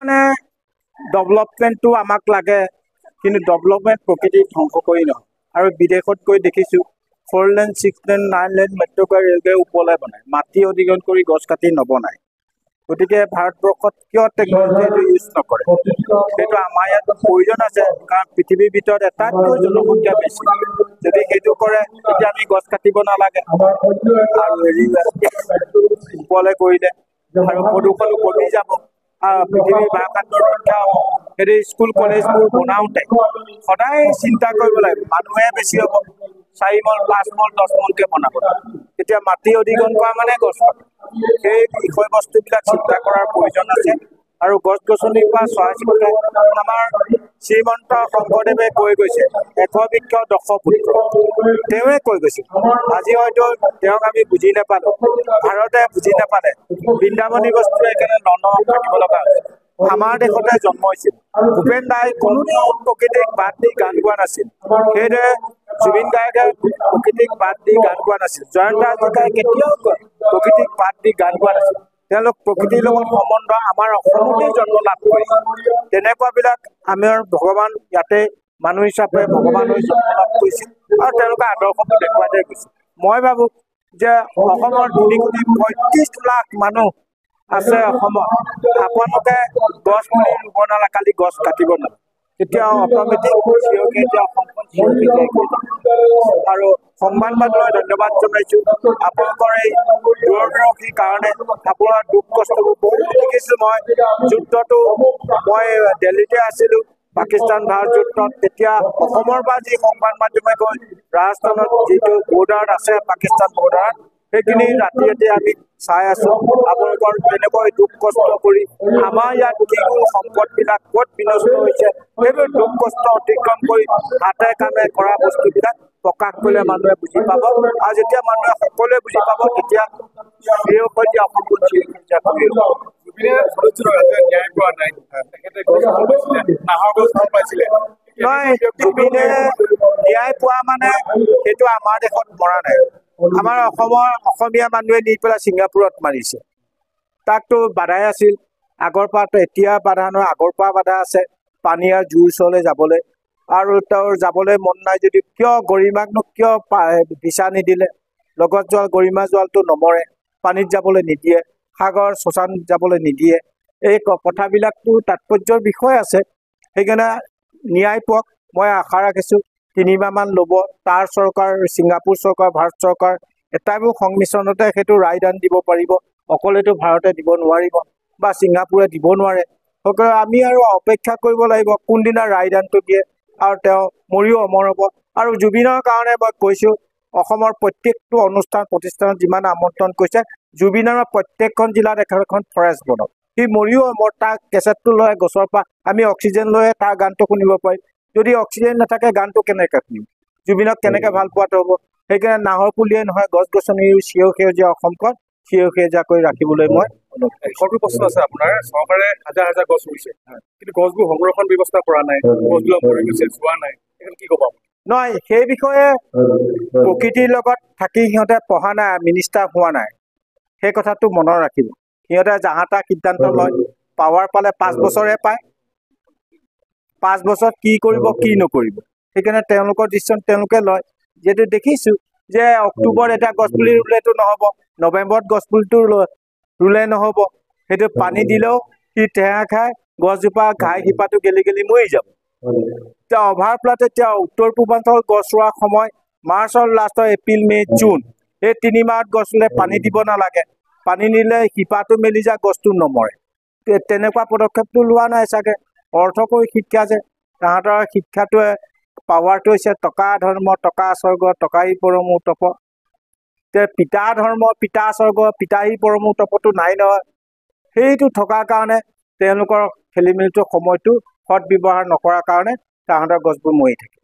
মানে ডেভেলপমেণ্টটো আমাক লাগে, কিন্তু ডেভেলপমেণ্ট প্ৰকৃতি ধ্বংস কৰি নহয়। আৰু বিদেশত গৈ দেখিছোঁ 4 লেন 6 লেন 9 লেন মেট্ৰ'কাৰ ৰেলৱে ওপৰলৈ বনায়, মাটি অধিগ্ৰহণ কৰি গছ কাটি নবনায়। গতিকে ভাৰতবৰ্ষত কিয় টেকন'লজি ইউজ নকৰে? সেইটো আমাৰ ইয়াত প্ৰয়োজন আছে, কাৰণ পৃথিৱীৰ ভিতৰত এটাতকৈ জনসংখ্যা বেছি। যদি সেইটো কৰে তেতিয়া আমি গছ কাটিব নালাগে আৰু ওপৰলৈ কৰিলে আৰু প্ৰদূষণো কমি যাব, পৃথিৱীৰ ভাৰসাম্য ৰক্ষা হ'ব। সেইটো স্কুল কলেজবোৰ বনাওঁতে সদায় চিন্তা কৰিব লাগিব, মানুহে বেছি হ'ব, 4 মল 5 মল 10 মলকৈ বনাব। তেতিয়া মাটি অধিগ্ৰহণ কৰা মানে গছ কাটা। সেই বিষয়বস্তুবিলাক চিন্তা কৰাৰ প্ৰয়োজন আছে। আৰু গছ গছনিৰ পৰা চৰাই চিৰিকটি, আমাৰ শ্ৰীমন্ত শংকৰদেৱে কৈ গৈছে, একবিংশ দশপুত্ৰ, তেওঁৱে কৈ গৈছিল। আজি হয়তো তেওঁক আমি বুজি নাপালোঁ, ভাৰতে বুজি নাপালে, বৃন্দাবনী বস্তু একেবাৰে লণ্ডনত থাকিব লগা হৈছে। আমাৰ দেশতে জন্ম হৈছিল ভূপেন দাই, কোনোদিন প্ৰকৃতিক বাদ দি গান গোৱা নাছিল। সেইদৰে জুবিন গাৰ্গে প্ৰকৃতিক বাদ দি গান গোৱা নাছিল, জয়ন্ত হাজৰিকাই কেতিয়াও প্ৰকৃতিক বাদ দি গান গোৱা নাছিল। তেওঁলোক প্ৰকৃতিৰ লগত সম্বন্ধ আমাৰ অসমতেই জন্ম লাভ কৰিছে। তেনেকুৱাবিলাক আমাৰ ভগৱান ইয়াতে মানুহ হিচাপে ভগৱান হৈ জন্ম লাভ কৰিছিল আৰু তেওঁলোকে আদৰ্শটো দেখুৱাই থৈ গৈছে। মই ভাবোঁ যে অসমৰ 2,35 লাখ মানুহ আছে অসমত, আপোনালোকে গছ পুলি ৰুব নালাগে, খালি গছ কাটিব নালাগে। তেতিয়া অট'মেটিক এতিয়া অসমখন আৰু সংবাদ মাধ্যমক ধন্যবাদ জনাইছোঁ। আপোনালোকৰ এই দূৰদৰ্শীৰ কাৰণে আপোনাৰ দুখ কষ্টবোৰ বহুত দেখিছোঁ। মই যুদ্ধটো, মই দিল্লীতে আছিলোঁ, পাকিস্তান ভাৰত যুদ্ধত, তেতিয়া অসমৰ পৰা যি সংবাদ মাধ্যমে গৈ ৰাজস্থানত যিটো বৰ্ডাৰত আছে, পাকিস্তান বৰ্ডাৰত, সেইখিনি ৰাতি ৰাতি আমি চাই আছোঁ। আপোনালোকৰ তেনেকৈ দুখ কষ্ট কৰি আমাৰ ইয়াত যিবোৰ সম্পদবিলাক ক'ত বিনষ্ট হৈছে, সেইবোৰ দুখ কষ্ট অতিক্ৰম কৰি হাতে কামে কৰা বস্তুবিলাক প্ৰকাশ কৰিলে মানুহে বুজি পাব। আৰু যেতিয়া মানুহে সকলোৱে বুজি পাব, তেতিয়া অসমখন চিৰসেউজীয়া কৰি উঠিব। নহয়, জুবিনে ন্যায় পোৱা মানে সেইটো আমাৰ দেশত মৰা নাই। আমাৰ অসমীয়া মানুহে নি পেলাই ছিংগাপুৰত মাৰিছে। তাকতো বাধাই আছিল আগৰ পৰা, এতিয়া বাধা নহয়, আগৰ পৰা বাধা আছে পানীয়াৰ জুৰ ওচৰলৈ যাবলৈ। আৰু তেওঁৰ যাবলৈ মন নাই যদি কিয় গৰিমাকনো কিয় ভিছা নিদিলে? লগত যোৱা গৰিমা যোৱালটো নমৰে, পানীত যাবলৈ নিদিয়ে, সাগৰ শ্মশান যাবলৈ নিদিয়ে। এই কথাবিলাকতো তাৎপৰ্যৰ বিষয় আছে। সেইকাৰণে ন্যায় পাওক, মই আশা ৰাখিছোঁ 3 মাহমান ল'ব। তাৰ চৰকাৰ, ছিংগাপুৰ চৰকাৰ, ভাৰত চৰকাৰ এটাইবোৰ সংমিশ্ৰণতে সেইটো ৰায়দান দিব পাৰিব। অকলেতো ভাৰতে দিব নোৱাৰিব বা ছিংগাপুৰে দিব নোৱাৰে। সকলোৱে আমি আৰু অপেক্ষা কৰিব লাগিব কোনদিনা ৰায়দানটো দিয়ে আৰু তেওঁ মৰিও অমৰ হ'ব। আৰু জুবিনৰ কাৰণে মই কৈছোঁ, অসমৰ প্ৰত্যেকটো অনুষ্ঠান প্ৰতিষ্ঠানত যিমান আমন্ত্ৰণ কৰিছে, জুবিনৰ প্ৰত্যেকখন জিলাত এখন ফৰেষ্ট বনক। সি মৰিও অমৰ, তাৰ কেছেটটো লৈ গছৰ পৰা আমি অক্সিজেন লৈয়ে তাৰ গানটো শুনিব পাৰিম। যদি অক্সিজেন নাথাকে গানটো কেনেকৈ শুনিম? জুবিনক কেনেকৈ ভাল পোৱাটো হ'ব? সেইকাৰণে নাহৰ পুলিয়ে নহয়, গছ গছনিৰ চিৰসেউজীয়া অসমখন চিৰসেউজীয়া কৰি ৰাখিবলৈ মই সৰু প্ৰশ্ন আছে আপোনাৰ। চৰকাৰে হাজাৰ হাজাৰ গছ ৰুইছে, কিন্তু গছবোৰ সংৰক্ষণ ব্যৱস্থা কৰা নাই, গছবিলাক মৰি গৈছে, চোৱা নাই, কি ক'ব? নহয়, সেই বিষয়ে প্ৰকৃতিৰ লগত থাকি সিহঁতে পঢ়া নাই, মিনিষ্টাৰ হোৱা নাই, সেই কথাটো মনত ৰাখিব। সিহঁতে জাহা তাহ সিদ্ধান্ত লয়, পাৱাৰ পালে 5 বছৰে পায়, 5 বছৰত কি কৰিব কি নকৰিব, সেইকাৰণে তেওঁলোকৰ ডিচিশ্যন তেওঁলোকে লয়। যিহেতু দেখিছোঁ যে অক্টোবৰত এটা গছপুলি ৰুলেতো নহ'ব, নৱেম্বৰত গছপুলিটো ৰুলে নহ'ব, সেইটো পানী দিলেও সি ঠেহা খাই গছজোপা ঘাই শিপাটো গেলি গেলি মৰি যাব। এতিয়া অভাৰ প্লাট, এতিয়া উত্তৰ পূৰ্বাঞ্চল গছ ৰোৱাৰ সময় মাৰ্চৰ লাষ্টৰ এপ্ৰিল মে জুন, এই 3 মাহত গছ ৰুলে পানী দিব নালাগে। পানী নিলে শিপাটো মেলি যায়, গছটো নমৰে। তেনেকুৱা পদক্ষেপটো লোৱা নাই চাগে। অৰ্থকৈ শিক্ষা যে, তাহাঁতৰ শিক্ষাটোৱে পাৱাৰটো হৈছে টকা ধৰ্ম টকা স্বৰ্গ টকাই পৰমো তপ। পিতা ধৰ্ম পিতা স্বৰ্গ পিতাই পৰমো তপটো নাই নহয়। সেইটো থকাৰ কাৰণে তেওঁলোকৰ খেলি মেলিটো সময়টো সৎ ব্যৱহাৰ নকৰাৰ কাৰণে তাহাঁতৰ গছবোৰ মৰি থাকে।